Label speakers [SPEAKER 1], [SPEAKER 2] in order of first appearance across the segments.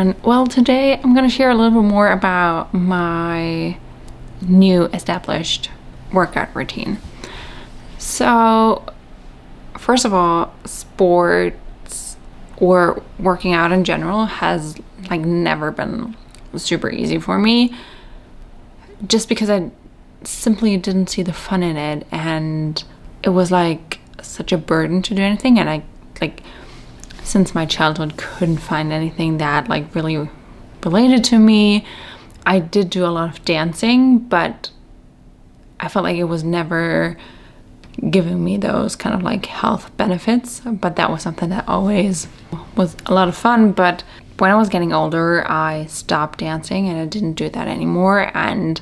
[SPEAKER 1] everyone. Well, today I'm going to share a little bit more about my new established workout routine. So, first of all, sports or working out in general has never been super easy for me, just because I simply didn't see the fun in it, and it was such a burden to do anything, and I since my childhood couldn't find anything that really related to me. I did do a lot of dancing, but I felt like it was never giving me those kind of health benefits, but that was something that always was a lot of fun. But when I was getting older, I stopped dancing and I didn't do that anymore, and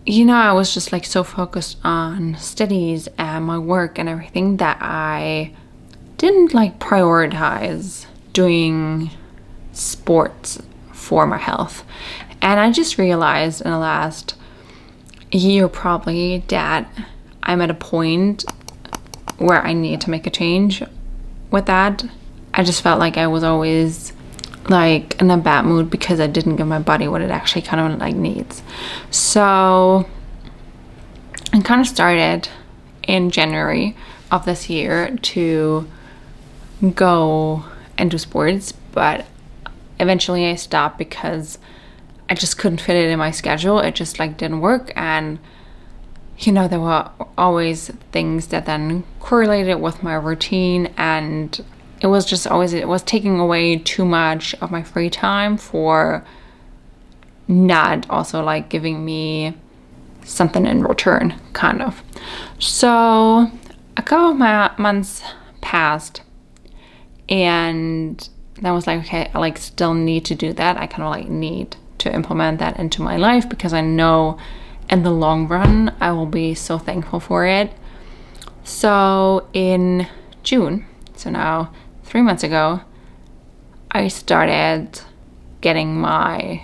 [SPEAKER 1] I was just so focused on studies and my work and everything that I didn't prioritize doing sports for my health. And I just realized in the last year probably that I'm at a point where I need to make a change with that. I just felt like I was always in a bad mood because I didn't give my body what it actually kind of needs. So I kind of started in January of this year to go and do sports, but eventually I stopped because I just couldn't fit it in my schedule. It just didn't work, and there were always things that then correlated with my routine, and it was taking away too much of my free time for not also giving me something in return, kind of. So a couple of months passed, and I was okay, I still need to do that. I kind of need to implement that into my life because I know in the long run I will be so thankful for it. So in June, so now 3 months ago, I started getting my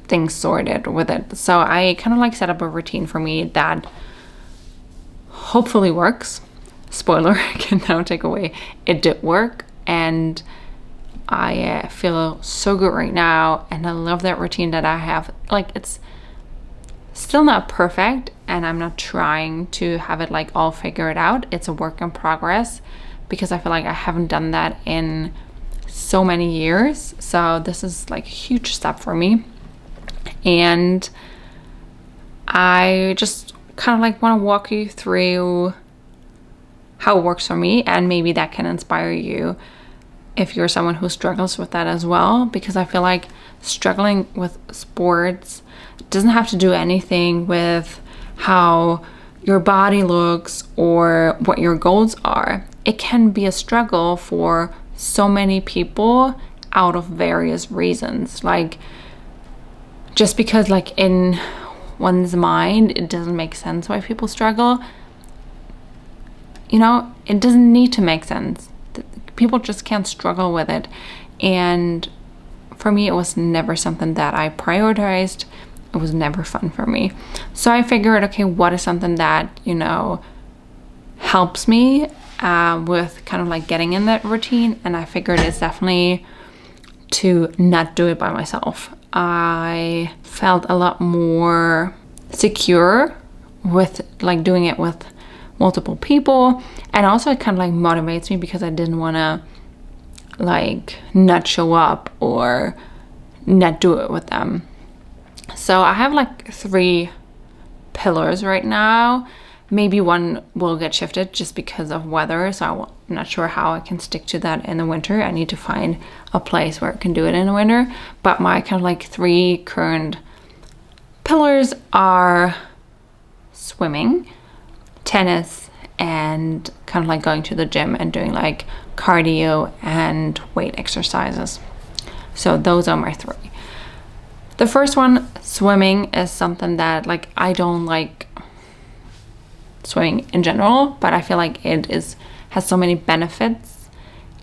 [SPEAKER 1] things sorted with it. So I kind of set up a routine for me that hopefully works. Spoiler, I can now take away, it did work, and I feel so good right now, and I love that routine that I have. It's still not perfect, and I'm not trying to have it all figured out. It's a work in progress because I feel like I haven't done that in so many years. So this is a huge step for me, and I just kind of want to walk you through how it works for me, and maybe that can inspire you if you're someone who struggles with that as well, because I feel like struggling with sports doesn't have to do anything with how your body looks or what your goals are. It can be a struggle for so many people out of various reasons. Just because in one's mind it doesn't make sense why people struggle, it doesn't need to make sense. People just can't struggle with it. And for me, it was never something that I prioritized. It was never fun for me. So I figured, okay, what is something that, helps me with kind of getting in that routine? And I figured it's definitely to not do it by myself. I felt a lot more secure with doing it with multiple people, and also it kind of motivates me because I didn't want to not show up or not do it with them. So I have 3 pillars right now. Maybe one will get shifted just because of weather, so I'm not sure how I can stick to that in the winter. I need to find a place where I can do it in the winter. But my kind of 3 current pillars are swimming, tennis, and kind of going to the gym and doing cardio and weight exercises. So those are my 3. The first one, swimming, is something that I don't like swimming in general, but I feel like it has so many benefits,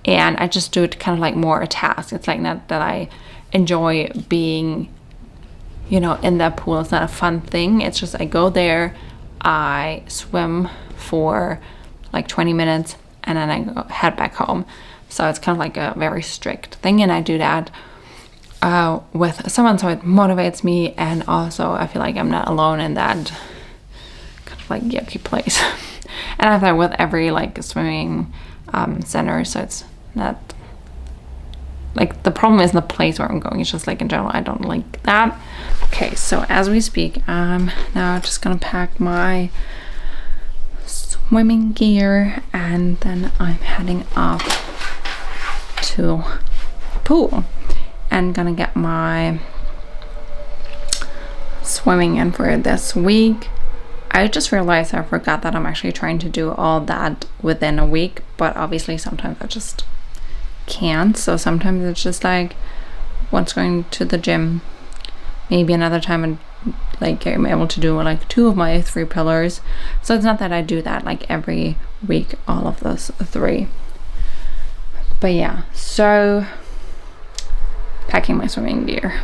[SPEAKER 1] and I just do it kind of more a task. It's not that I enjoy being in that pool. It's not a fun thing. It's just I go there, I swim for 20 minutes, and then I head back home. So it's kind of a very strict thing, and I do that with someone, so it motivates me, and also I feel like I'm not alone in that kind of like yucky place. And I have that with every like swimming center, so it's not like the problem isn't the place where I'm going, it's just like in general I don't like that. Okay, so as we speak, I'm now just gonna pack my swimming gear, and then I'm heading off to the pool and gonna get my swimming in for this week. I just realized I forgot that I'm actually trying to do all that within a week, but obviously sometimes I just can't. So sometimes it's just like once going to the gym, maybe another time, and like I'm able to do like 2 of my 3 pillars. So it's not that I do that like every week, all of those 3. But yeah, so packing my swimming gear.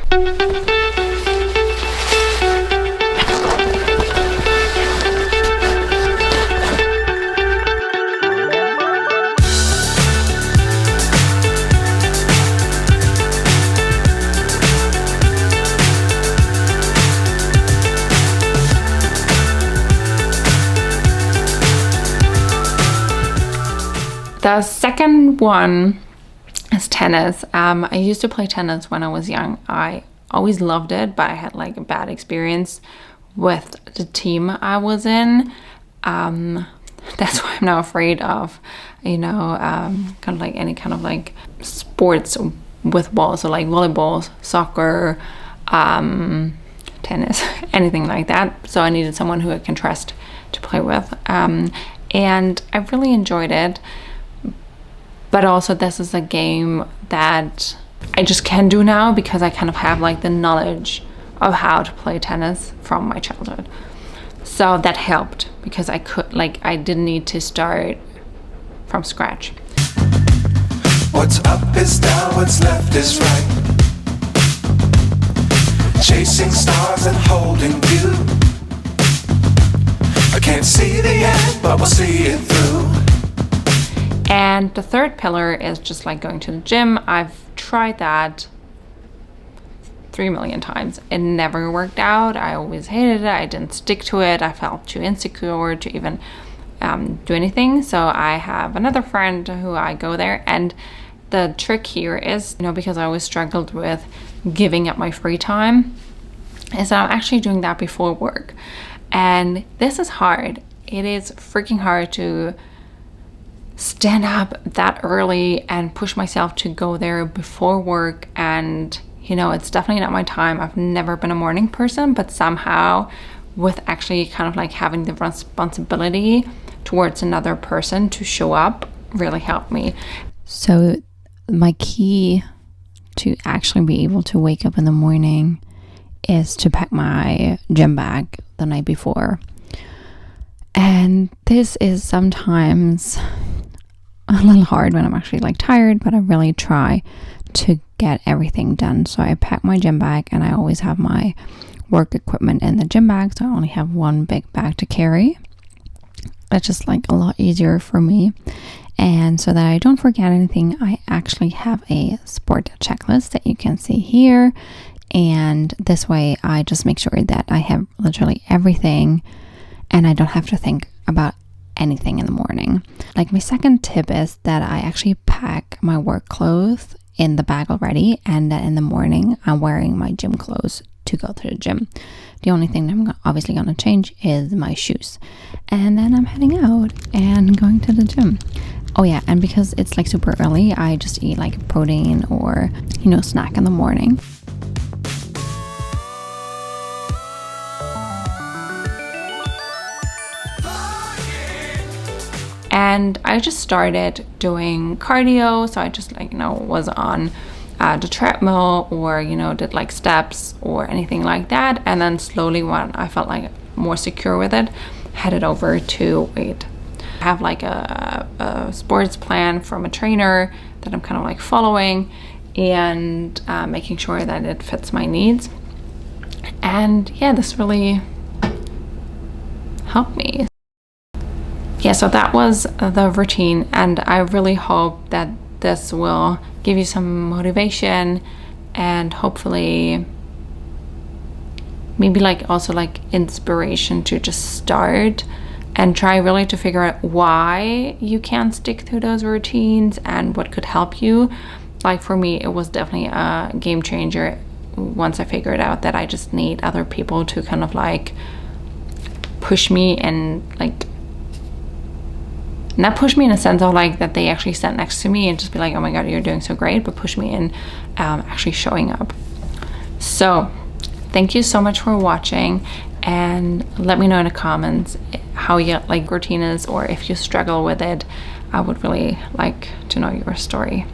[SPEAKER 1] The second one is tennis. I used to play tennis when I was young. I always loved it, but I had like a bad experience with the team I was in. That's why I'm now afraid of, kind of like any kind of like sports with balls, so like volleyball, soccer, tennis, anything like that. So I needed someone who I can trust to play with. And I really enjoyed it. But also this is a game that I just can do now because I kind of have like the knowledge of how to play tennis from my childhood. So that helped because I didn't need to start from scratch.
[SPEAKER 2] What's up is down, what's left is right. Chasing stars and holding you. I can't see the end, but we'll see it through.
[SPEAKER 1] And the third pillar is just like going to the gym. I've tried that 3 million times. It never worked out. I always hated it. I didn't stick to it. I felt too insecure to even do anything. So I have another friend who I go there. And the trick here is, because I always struggled with giving up my free time, is that I'm actually doing that before work. And this is hard. It is freaking hard to stand up that early and push myself to go there before work. And it's definitely not my time. I've never been a morning person, but somehow with actually kind of like having the responsibility towards another person to show up really helped me.
[SPEAKER 3] So my key to actually be able to wake up in the morning is to pack my gym bag the night before. And this is sometimes a little hard when I'm actually like tired, but I really try to get everything done. So I pack my gym bag, and I always have my work equipment in the gym bag, so I only have one big bag to carry. That's just like a lot easier for me. And so that I don't forget anything, I actually have a sport checklist that you can see here. And this way I just make sure that I have literally everything and I don't have to think about anything in the morning. Like my second tip is that I actually pack my work clothes in the bag already, and that in the morning I'm wearing my gym clothes to go to the gym. The only thing that I'm obviously going to change is my shoes, and then I'm heading out and going to the gym. Oh yeah, and because it's like super early, I just eat like protein or snack in the morning.
[SPEAKER 1] And I just started doing cardio. So I just was on the treadmill or, did like steps or anything like that. And then slowly when I felt like more secure with it, headed over to weight. I have like a sports plan from a trainer that I'm kind of like following and making sure that it fits my needs. And yeah, this really helped me. Yeah, so that was the routine, and I really hope that this will give you some motivation and hopefully maybe like also like inspiration to just start and try really to figure out why you can't stick to those routines and what could help you. Like for me, it was definitely a game changer once I figured out that I just need other people to kind of like push me, and like not push me in a sense of like that they actually stand next to me and just be like, oh my god, you're doing so great, but push me in actually showing up. So thank you so much for watching, and let me know in the comments how you like routine is, or if you struggle with it. I would really like to know your story.